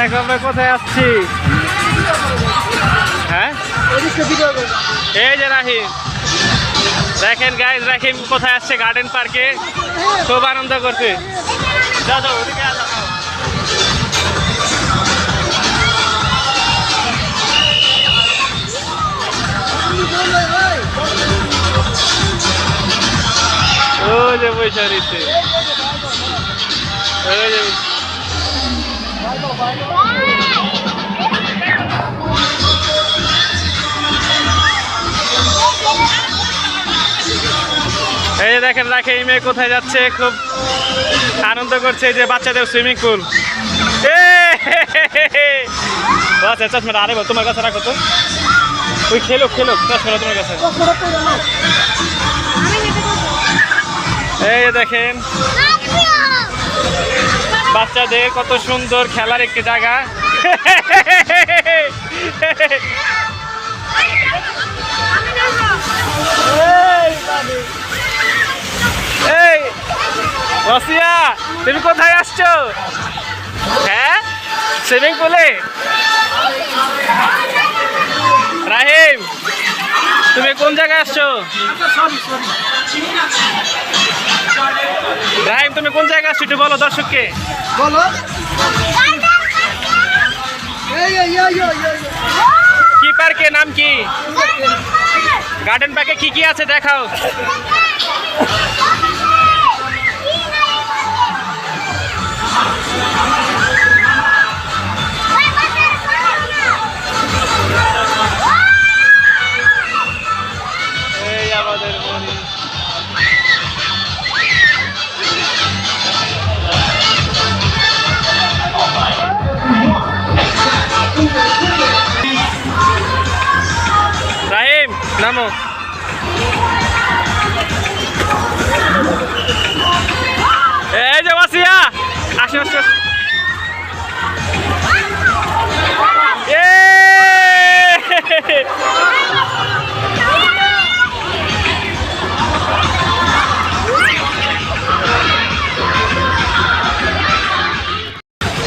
দেখো আমরা কোথায় আসছি। হ্যাঁ এই যে রাহিম, দেখেন গাইজ রাহিম কোথায় আসছে, গার্ডেন পার্কে খুব আনন্দ করছে। ও যে বৈশা রয়েছে, এই দেখেন রাহিম কোথায় যাচ্ছে, খুব আনন্দ করছে। এই যে বাচ্চাদের সুইমিং পুল। আচ্ছা চশমাটা আরে তোমার কাছে রাখো তো, ওই খেলো চশমাটা তোমার কাছে। এই দেখেন বাচ্চাদের কত সুন্দর খেলার একটি জায়গা। এই রসিয়া তুমি কোথায় আসছো? হ্যাঁ সুইমিং পুলে। রাহিম তুমি কোন জায়গায় আসছো? রাহিম তুমি কোন জায়গায় আসছো একটু বলো দর্শককে বলো। কি পার্কে, নাম কি? গার্ডেন পার্কে কি কি আছে দেখাও। এই আমাদের মনি রাহিম নামো। এই যে বাসিয়া আসো আসো।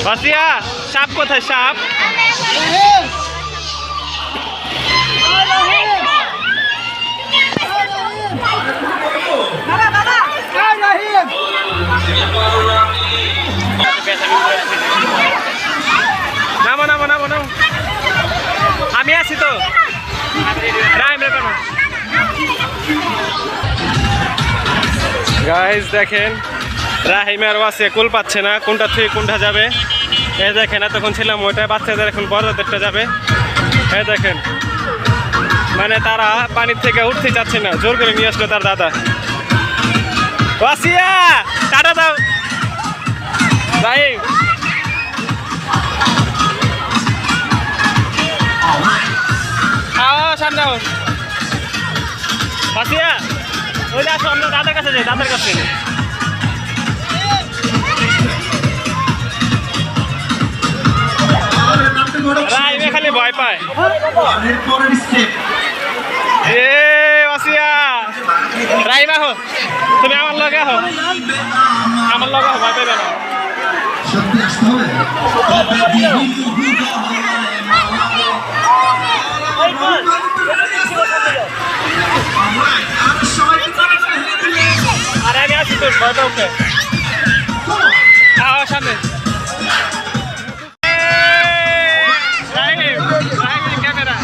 বাসিয়া সাপ কোথায়? সাপ নামো নামো নামো নামো, আমি আছি তো। গাইজ দেখেন রাহিম আর ওয়াসিয়া কুল পাচ্ছে না, কোনটা থেকে কোনটা যাবে। এই দেখেন এতক্ষণ ছিলাম ওইটা, বাচ্চাদের এখন বড়দেরটা যাবে। এই দেখেন মানে তারা পানির থেকে উঠতে চাচ্ছে না, জোর করে নিয়ে আসলো তার দাদা। ওয়াসিয়া টাটা দাও। রাহিম সামনে বাসিয়া ওই যে আসো আমরা দাদার কাছে যাই, দাদার কাছে। রাহিমে খালি ভয় পায়। এ বাসিয়া রাহিম আহো, তুমি আমার লগে আহো, আমার লগে আহো, ভয় পাইবে না। আরে আমি আছি তোর ভয় পাওকে। আহ সামনে ক্যামেরা।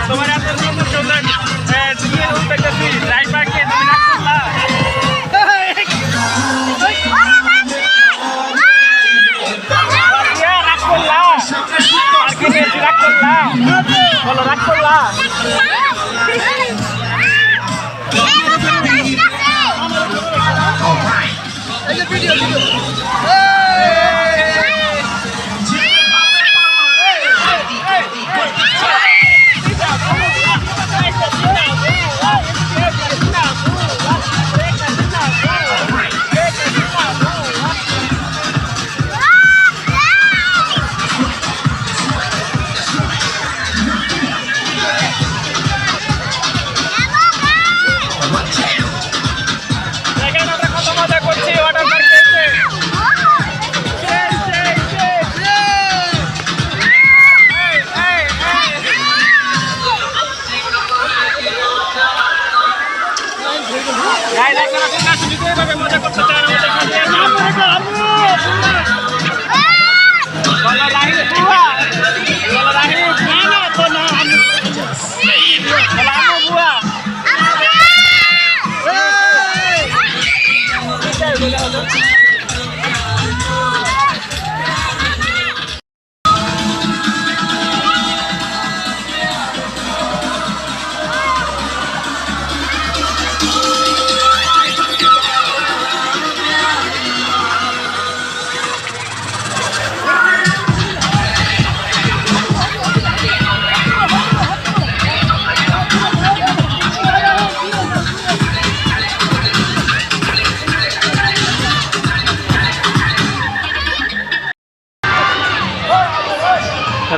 তোমার এত সুন্দর সুন্দর রাইট পার্কে তুমি রাগ করলা। রাগ করলা পার্কে নিয়েছি, রাগ করলা বলো, রাগ করলা। মজা করতে চান আমাদের সাথে বলো রাহিম বুয়া বলো রাহিম না না তো না বলো আমু বুয়া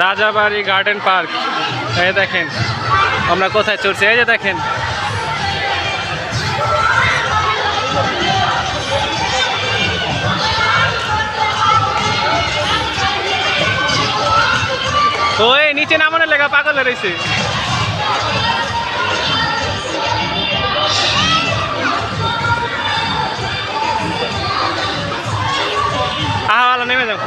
রাজাবাড়ি গার্ডেন পার্ক এই দেখেন আমরা কোথায় চলছি এই যে দেখেন ওই নিচে নামানোর লেগা পাগল রয়েছে আহা নেমে যাও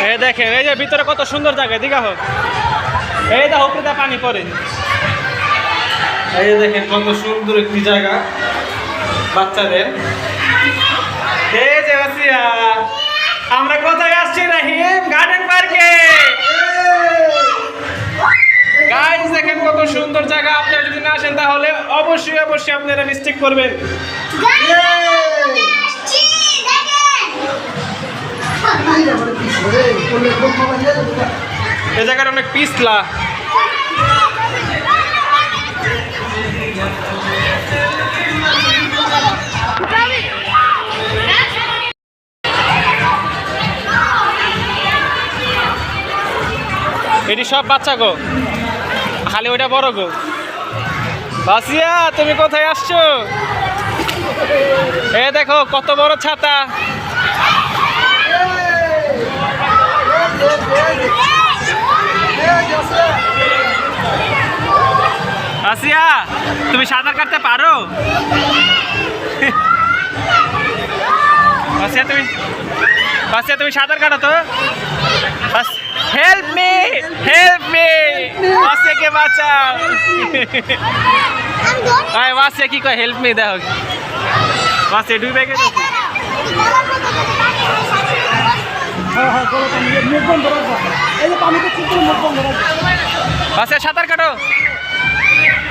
এই দেখেন এই যে ভিতরে কত সুন্দর জায়গা দিঘা হোক এই দা উপরে পানি পড়ে এই যে দেখেন কত সুন্দর একটি জায়গা বাচ্চাদের এই যে বাসিয়া আমরা কোথায় আসছি রাহিম গার্ডেন পার্কে গাইস দেখেন কত সুন্দর জায়গা আপনারা যদি না আসেন তাহলে অবশ্যই অবশ্যই আপনারা মিস্টেক করবেন এই জায়গাটা অনেক পিছলা এটি সব বাচ্চা গো খালি ওইটা বড় গো বাসিয়া তুমি কোথায় আসছো এ দেখো কত বড় ছাতা আসিয়া তুমি সাঁতার কাটতে পারো আসিয়া তুমি সাঁতার কাটো তো হেল্প মি আসিয়াকে বাঁচাও আয় আসিয়া কি কয় হেল্প মি দেখো আসিয়া ডুবে গেছে আসিয়া সাঁতার কাটো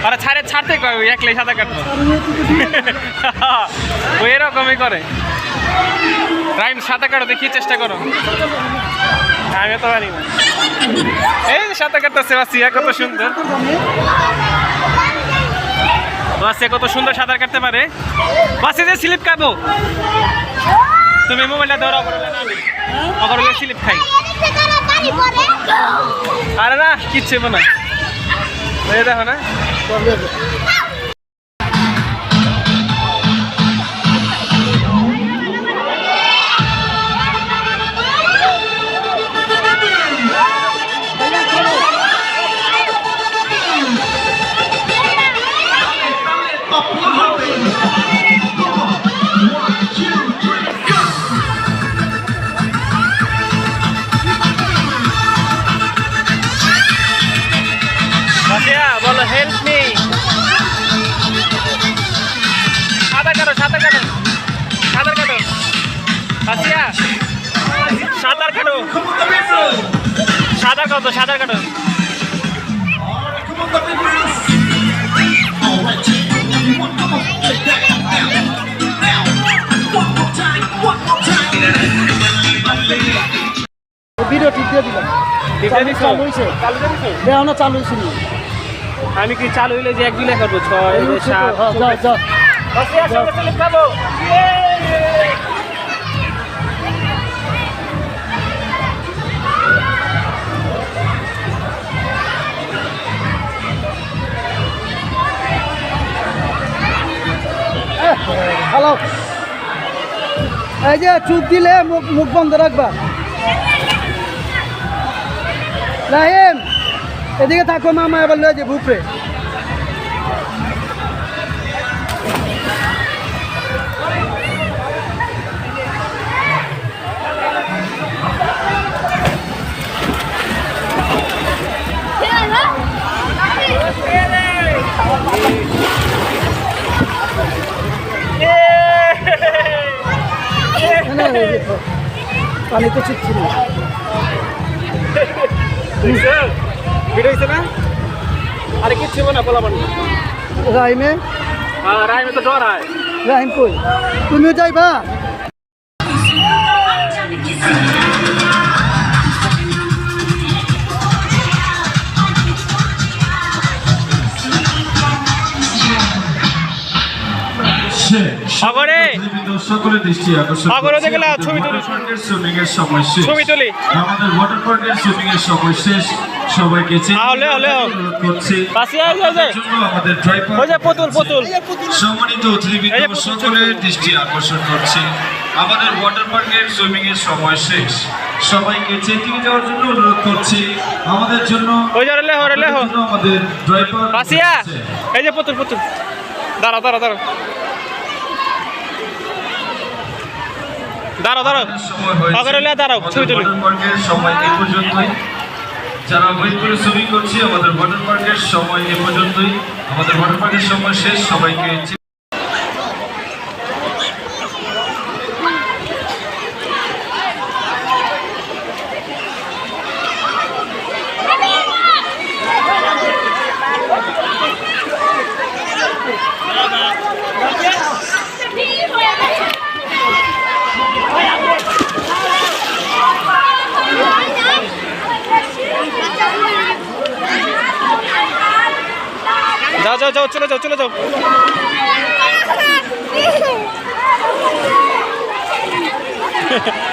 আরে ছাড়তে কয় ওই একলাই সাঁতার কাটবো ও এরকমই করে রাইম সাঁতার কাটো দেখি চেষ্টা করো আমি তো পারি না এই সাঁতার কাটতেছে বাসিয়া কত সুন্দর বাসিয়া কত সুন্দর সাঁতার কাটতে পারে বাসিয়া যে স্লিপ খাবো তুমি মোবাইলটা ধরো অগরলে স্লিপ খাই আরে না কিচ্ছু না এই দেখো না বলো হেল্প মি সাঁতার কাটো আসিয়া সাঁতার কাটো ভিডিও ঠিক দিয়ে দিলাম চালু হয়েছে আমি কি চালু হইলে যে 1 2 করবো 6 7 খাবো হ্যালো এই যে চুপ দিলে মুখ বন্ধ রাখবা রাহিম এদিকে থাকো মামা এবার লয়ে যাবো উপরে। পানি তো ছিটছিল। ভিডিও হয়েছে না? আরে কিচ্ছু না বলা বানি। রাইমে হ্যাঁ রাইমে তো জ্বর হয়। রাইম কই তুমিও যাইবা? সাগরে সকলের দৃষ্টি আকর্ষণ সাগরে দেখলে ছবি তুলি সুইমিং এর সময় শেষ। ছবি তুলি আমাদের ওয়াটার পার্কের সুইমিং এর সময় শেষ। সবাইকে হলে অনুরোধ করছি পাশে আয় যায় যায় জন্য আমাদের ড্রাইভার ওই যে পুতুল পুতুল সম্মানিত অতিথিবৃন্দ সকলের দৃষ্টি আকর্ষণ করছি আমাদের ওয়াটার পার্কের সুইমিং এর সময় শেষ। সবাইকে চেকিং এ যাওয়ার জন্য অনুরোধ করছি। আমাদের জন্য ওই যে লেহো লেহো আমাদের ড্রাইভার পাশিয়া এই যে পুতুল পুতুল দাঁড়াও দাঁড়াও দাঁড়াও দাঁড়াও দাঁড়াও সময় হয়েছে। সাগরে লে দাঁড়াও ছবি তুলি ওয়াটার পার্কের সময় এ পর্যন্তই। যারা ওয়েট করে ছবি করছি আমাদের ওয়াটার পার্কের সময় এ পর্যন্তই। আমাদের ওয়াটার পার্কের সময় শেষ। সবাইকে যাও যাও যাও চলে যাও চলে যাও Ha ha ha!